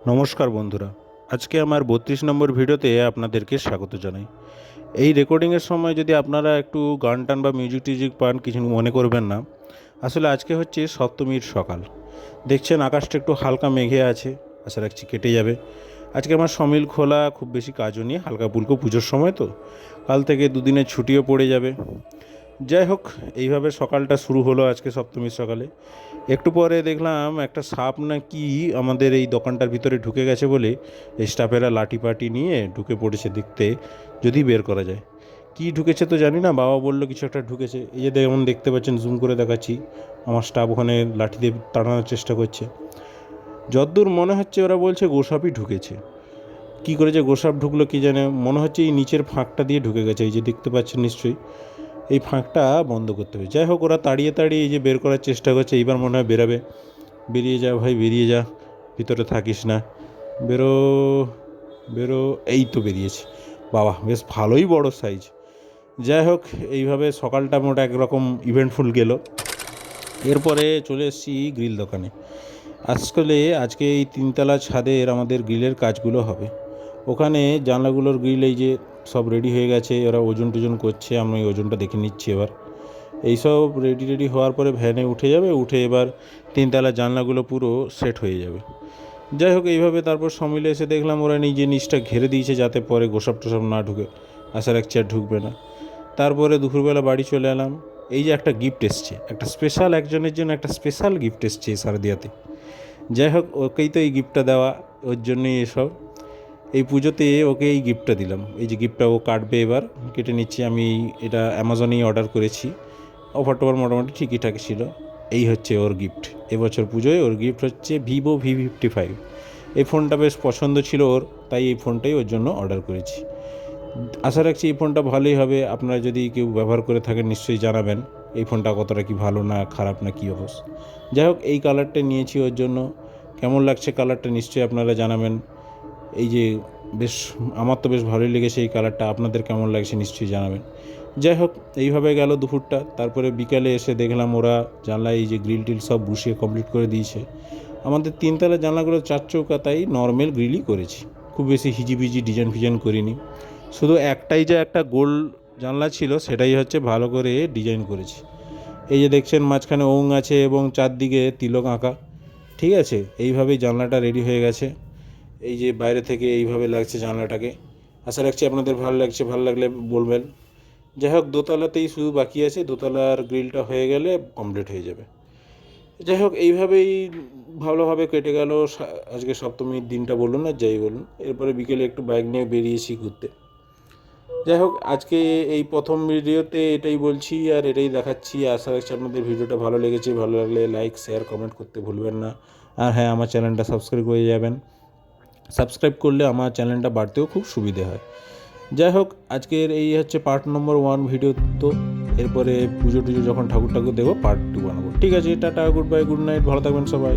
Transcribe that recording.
নমস্কার বন্ধুরা, আজকে আমার 32 নম্বর ভিডিওতে আপনাদেরকে স্বাগত জানাই। এই রেকর্ডিংয়ের সময় যদি আপনারা একটু গান টান বা মিউজিক টিউজিক পান, কিছু মনে করবেন না। আসলে আজকে হচ্ছে সপ্তমীর সকাল। দেখছেন আকাশটা একটু হালকা মেঘে আছে, আশা রাখছি কেটে যাবে। আজকে আমার সমিল খোলা, খুব বেশি কাজও নেই, হালকা ফুলকো পুজোর সময় তো। কাল থেকে দুদিনের ছুটিও পড়ে যাবে। যাই হোক, এইভাবে সকালটা শুরু হলো আজকে সপ্তমীর সকালে। একটু পরে দেখলাম একটা সাপ না কি আমাদের এই দোকানটার ভিতরে ঢুকে গেছে বলে স্টাফেরা লাঠি পাটি নিয়ে ঢুকে পড়েছে দেখতে, যদি বের করা যায়। কি ঢুকেছে তো জানি না, বাবা বললো কিছু একটা ঢুকেছে। এই যে যেমন দেখতে পাচ্ছেন, জুম করে দেখাচ্ছি, আমার স্টাফ ওখানে লাঠি দিয়ে তাড়ানোর চেষ্টা করছে। যতদূর মনে হচ্ছে ওরা বলছে গোসাপই ঢুকেছে। কি করেছে গোসাপ ঢুকলো কি জানে, মনে হচ্ছে এই নিচের ফাঁকটা দিয়ে ঢুকে গেছে। এই যে দেখতে পাচ্ছেন নিশ্চয়ই, এই ফাঁকটা বন্ধ করতে হবে। যাই হোক, ওরা তাড়িয়ে তাড়িয়ে এই যে বের করার চেষ্টা করছে। এইবার মনে হয় বেরাবে। বেরিয়ে যা ভাই, বেরিয়ে যা, ভিতরে থাকিস না, বেরো বেরো। এই তো বেরিয়েছে। বাবা, বেশ ভালোই বড় সাইজ। যাই হোক, এইভাবে সকালটা মোটা একরকম ইভেন্টফুল গেল। এরপরে চলে এসেছি গ্রিল দোকানে। আজকে এই তিনতলা ছাদের আমাদের গ্রিলের কাজগুলো হবে। ওখানে জানলাগুলোর গ্রিল এই যে সব রেডি হয়ে গেছে, ওরা ওজন টোজন করছে, আমি ওই ওজনটা দেখে নিচ্ছি। এবার এইসব রেডি হওয়ার পরে ভ্যানে উঠে যাবে, উঠে এবার তিনতলা জানলাগুলো পুরো সেট হয়ে যাবে। যাই হোক, এইভাবে তারপর সমিলে এসে দেখলাম ওরা নিজে নিচটা ঘিরে দিয়েছে যাতে পরে গোসাপ টোসাপ না ঢুকে। আশা রাখছি আর ঢুকবে না। তারপরে দুপুরবেলা বাড়ি চলে এলাম। এই যে একটা গিফট এসছে, একটা স্পেশাল একজনের জন্য একটা স্পেশাল গিফট এসছে সারদিয়াতে। যাই হোক, ওকেই তো এই গিফটটা দেওয়া, ওর জন্যই এসব। এই পুজোতে ওকে এই গিফটটা দিলাম। এই যে গিফটটা ও কাটবে, এবার কেটে নিচ্ছি। আমি এটা অ্যামাজনেই অর্ডার করেছি। অফার টফার মোটামুটি ঠিকই ছিল। এই হচ্ছে ওর গিফট। এবছর পুজোয় ওর গিফট হচ্ছে ভিভো V55। এই ফোনটা বেশ পছন্দ ছিল ওর, তাই এই ফোনটাই ওর জন্য অর্ডার করেছি। আশা রাখছি এই ফোনটা ভালোই হবে। আপনারা যদি কেউ ব্যবহার করে থাকেন নিশ্চয়ই জানাবেন এই ফোনটা কতটা কি ভালো না খারাপ না কী অবস্থা। যাই হোক, এই কালারটা নিয়েছি ওর জন্য। কেমন লাগছে কালারটা নিশ্চয়ই আপনারা জানাবেন। এই যে বেশ, আমার তো বেশ ভালোই লেগেছে এই কালারটা। আপনাদের কেমন লাগছে নিশ্চয়ই জানাবেন। যাই হোক, এইভাবে গেল দুপুরটা। তারপরে বিকালে এসে দেখলাম ওরা জানলায় এই যে গ্রিল টিল সব বসিয়ে কমপ্লিট করে দিয়েছে। আমাদের তিনতলা জানলাগুলো চার চৌকা, তাই নর্মাল গ্রিলই করেছি, খুব বেশি হিজিবিজি ডিজাইন ফিজাইন করিনি। শুধু একটাই যে একটা গোল জানলা ছিল, সেটাই হচ্ছে ভালো করে ডিজাইন করেছি। এই যে দেখছেন মাঝখানে ওং আছে এবং চারদিকে তিলক আঁকা। ঠিক আছে, এইভাবেই জানলাটা রেডি হয়ে গেছে। এই যে বাইরে থেকে এইভাবে লাগছে জানলাটাকে। আশা রাখছি আপনাদের ভালো লাগছে, ভালো লাগলে বলবেন। যাই হোক, দোতলাতেই শুধু বাকি আছে, দোতলার গ্রিলটা হয়ে গেলে কমপ্লিট হয়ে যাবে। যাই হোক, এইভাবেই ভালোভাবে কেটে গেল আজকে সপ্তমীর দিনটা, বলুন আর যাই বলুন। এরপরে বিকেলে একটু বাইক নিয়ে বেরিয়েছি ঘুরতে। যাই হোক, আজকে এই প্রথম ভিডিওতে এটাই বলছি আর এটাই দেখাচ্ছি। আশা রাখছি আপনাদের ভিডিওটা ভালো লেগেছে। ভালো লাগলে লাইক শেয়ার কমেন্ট করতে ভুলবেন না। আর হ্যাঁ, আমার চ্যানেলটা সাবস্ক্রাইব করে যাবেন। সাবস্ক্রাইব করলে আমার চ্যানেলটা বাড়তেও খুব সুবিধে হয়। যাই হোক, আজকের এই হচ্ছে পার্ট নম্বর 1 ভিডিও। তো এরপরে পুজো টুজো যখন ঠাকুর দেখবো পার্ট 2 বানাবো। ঠিক আছে, tata, good bye, good night, ভালো থাকবেন সবাই।